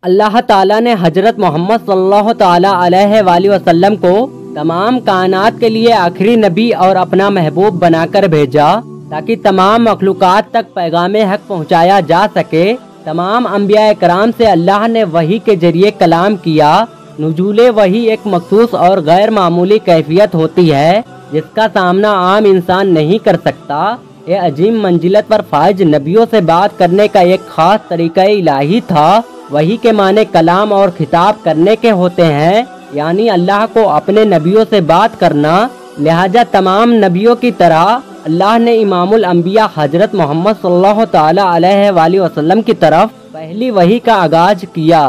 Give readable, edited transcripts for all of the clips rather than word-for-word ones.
اللہ تعالیٰ نے حضرت محمد صلی اللہ تعالیٰ علیہ وآلہ وسلم کو تمام کائنات کے لیے آخری نبی اور اپنا محبوب بنا کر بھیجا تاکہ تمام مخلوقات تک پیغام حق پہنچایا جا سکے۔ تمام انبیاء کرام سے اللہ نے وحی کے ذریعے کلام کیا۔ نزول وحی ایک مخصوص اور غیر معمولی کیفیت ہوتی ہے جس کا سامنا عام انسان نہیں کر سکتا۔ یہ عظیم منزلت پر فائز نبیوں سے بات کرنے کا ایک خاص طریقہ الہی تھا۔ وحی کے معنی کلام اور خطاب کرنے کے ہوتے ہیں، یعنی اللہ کو اپنے نبیوں سے بات کرنا۔ لہذا تمام نبیوں کی طرح اللہ نے امام الانبیاء حضرت محمد صلی اللہ تعالیٰ علیہ وآلہ وسلم کی طرف پہلی وحی کا آغاز کیا۔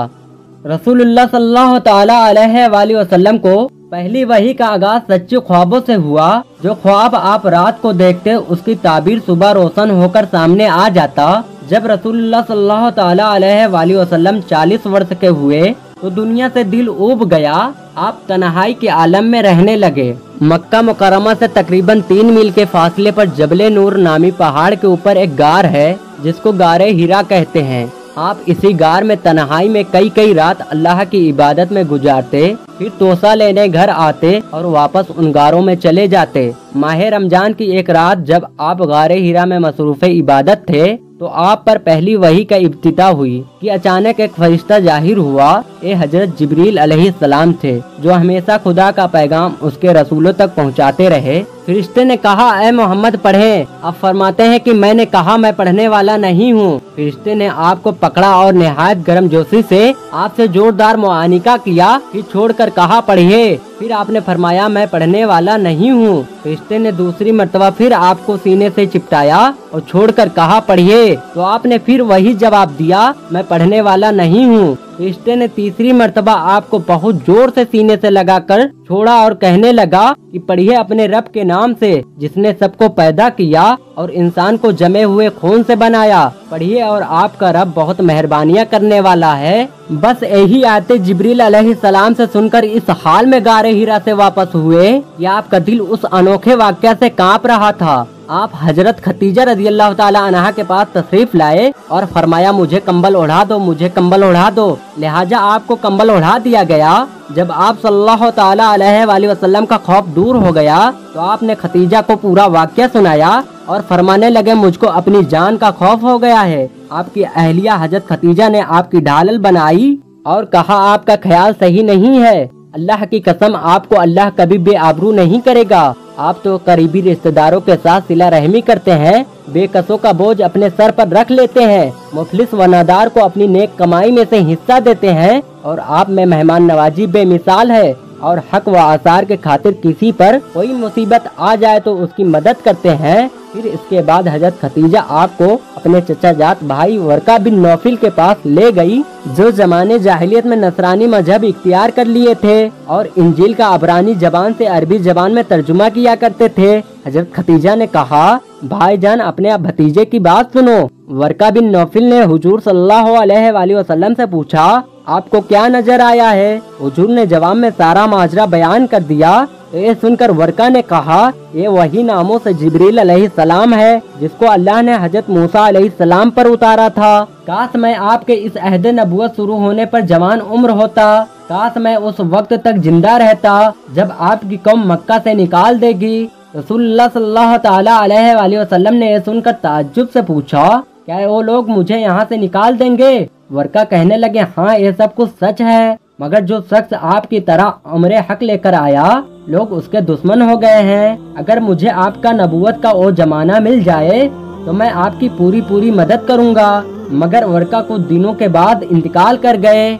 رسول اللہ صلی اللہ تعالیٰ علیہ وآلہ وسلم کو پہلی وحی کا آغاز سچے خوابوں سے ہوا۔ جو خواب آپ رات کو دیکھتے اس کی تعبیر صبح روشن ہو کر سامنے آ جاتا۔ جب رسول اللہ صلی اللہ تعالیٰ علیہ وآلہ وسلم 40 برس کے ہوئے تو دنیا سے دل اوب گیا۔ آپ تنہائی کے عالم میں رہنے لگے۔ مکہ مکرمہ سے تقریباً 3 میل کے فاصلے پر جبل نور نامی پہاڑ کے اوپر ایک غار ہے جس کو غار ہیرا کہتے ہیں۔ آپ اسی غار میں تنہائی میں کئی رات اللہ کی عبادت میں گزارتے، پھر توسہ لینے گھر آتے اور واپس ان غاروں میں چلے جاتے۔ ماہ رمضان کی ایک رات جب آپ غار ہیرا میں مصروف عبادت تھے تو آپ پر پہلی وحی کا ابتدا ہوئی کہ اچانک ایک فرشتہ ظاہر ہوا۔ یہ حضرت جبریل علیہ السلام تھے جو ہمیشہ خدا کا پیغام اس کے رسولوں تک پہنچاتے رہے۔ فرشتے نے کہا اے محمد پڑھیں۔ آپ فرماتے ہیں کہ میں نے کہا میں پڑھنے والا نہیں ہوں۔ فرشتے نے آپ کو پکڑا اور نہایت گرم جوشی سے آپ سے زوردار معانقہ کیا، پھر چھوڑ کر کہا پڑھیے۔ پھر آپ نے فرمایا میں پڑھنے والا نہیں ہوں۔ فرشتے نے دوسری مرتبہ پھر آپ کو سینے سے چپٹایا اور چھوڑ کر کہا پڑھیے، تو آپ نے پھر وہی جواب دیا میں پڑھنے والا نہیں ہوں۔ فرشتے نے تیسری مرتبہ آپ کو بہت زور سے سینے سے لگا کر چھوڑا اور کہنے لگا کہ پڑھیے اپنے رب کے نام سے جس نے سب کو پیدا کیا اور انسان کو جمے ہوئے خون سے بنایا۔ پڑھیے اور آپ کا رب بہت مہربانیاں کرنے والا ہے۔ بس یہی آیت جبریل علیہ السلام سے سن کر اس حال میں غار ہیرا سے واپس ہوئے کہ آپ کا دل اس انوکھے واقعہ سے کانپ رہا تھا۔ آپ حضرت خدیجہ رضی اللہ تعالیٰ عنہا کے پاس تشریف لائے اور فرمایا مجھے کمبل اڑھا دو، مجھے کمبل اڑھا دو۔ لہٰذا آپ کو کمبل اڑھا دیا گیا۔ جب آپ صلی اللہ تعالیٰ علیہ وآلہ وسلم کا خوف دور ہو گیا تو آپ نے خدیجہ کو پورا واقعہ سنایا اور فرمانے لگے مجھ کو اپنی جان کا خوف ہو گیا ہے۔ آپ کی اہلیہ حضرت خدیجہ نے آپ کی ڈھالل بنائی اور کہا آپ کا خیال صحیح نہیں ہے، اللہ کی قسم آپ کو اللہ کبھی بے آبرو نہیں کرے گا۔ آپ تو قریبی رشتہ داروں کے ساتھ صلہ رحمی کرتے ہیں، بے کسوں کا بوجھ اپنے سر پر رکھ لیتے ہیں، مفلس و نادار کو اپنی نیک کمائی میں سے حصہ دیتے ہیں، اور آپ میں مہمان نوازی بے مثال ہے، اور حق و آثار کے خاطر کسی پر کوئی مصیبت آ جائے تو اس کی مدد کرتے ہیں۔ پھر اس کے بعد حضرت خدیجہ آپ کو اپنے چچا جات بھائی ورقہ بن نوفل کے پاس لے گئی جو زمانے جاہلیت میں نصرانی مذہب اختیار کر لیے تھے اور انجیل کا عبرانی زبان سے عربی زبان میں ترجمہ کیا کرتے تھے۔ حضرت خدیجہ نے کہا بھائی جان اپنے بھتیجے کی بات سنو۔ ورقہ بن نوفل نے حضور صلی اللہ علیہ وآلہ وسلم سے پوچھا آپ کو کیا نظر آیا ہے؟ حضور نے جواب میں سارا ماجرا بیان کر دیا۔ یہ سن کر ورقہ نے کہا یہ وہی ناموں سے جبریل علیہ السلام ہے جس کو اللہ نے حضرت موسیٰ علیہ السلام پر اتارا تھا۔ کاش میں آپ کے اس عہد نبوت شروع ہونے پر جوان عمر ہوتا، کاش میں اس وقت تک زندہ رہتا جب آپ کی قوم مکہ سے نکال دے گی۔ رسول اللہ صلی اللہ تعالیٰ علیہ وآلہ وسلم نے یہ سن کر تعجب سے پوچھا کیا وہ لوگ مجھے یہاں سے نکال دیں گے؟ ورقہ کہنے لگے ہاں یہ سب کچھ سچ ہے، مگر جو شخص آپ کی طرح امر حق لے کر آیا لوگ اس کے دشمن ہو گئے ہیں۔ اگر مجھے آپ کا نبوت کا وہ زمانہ مل جائے تو میں آپ کی پوری مدد کروں گا، مگر ورقہ کچھ دنوں کے بعد انتقال کر گئے۔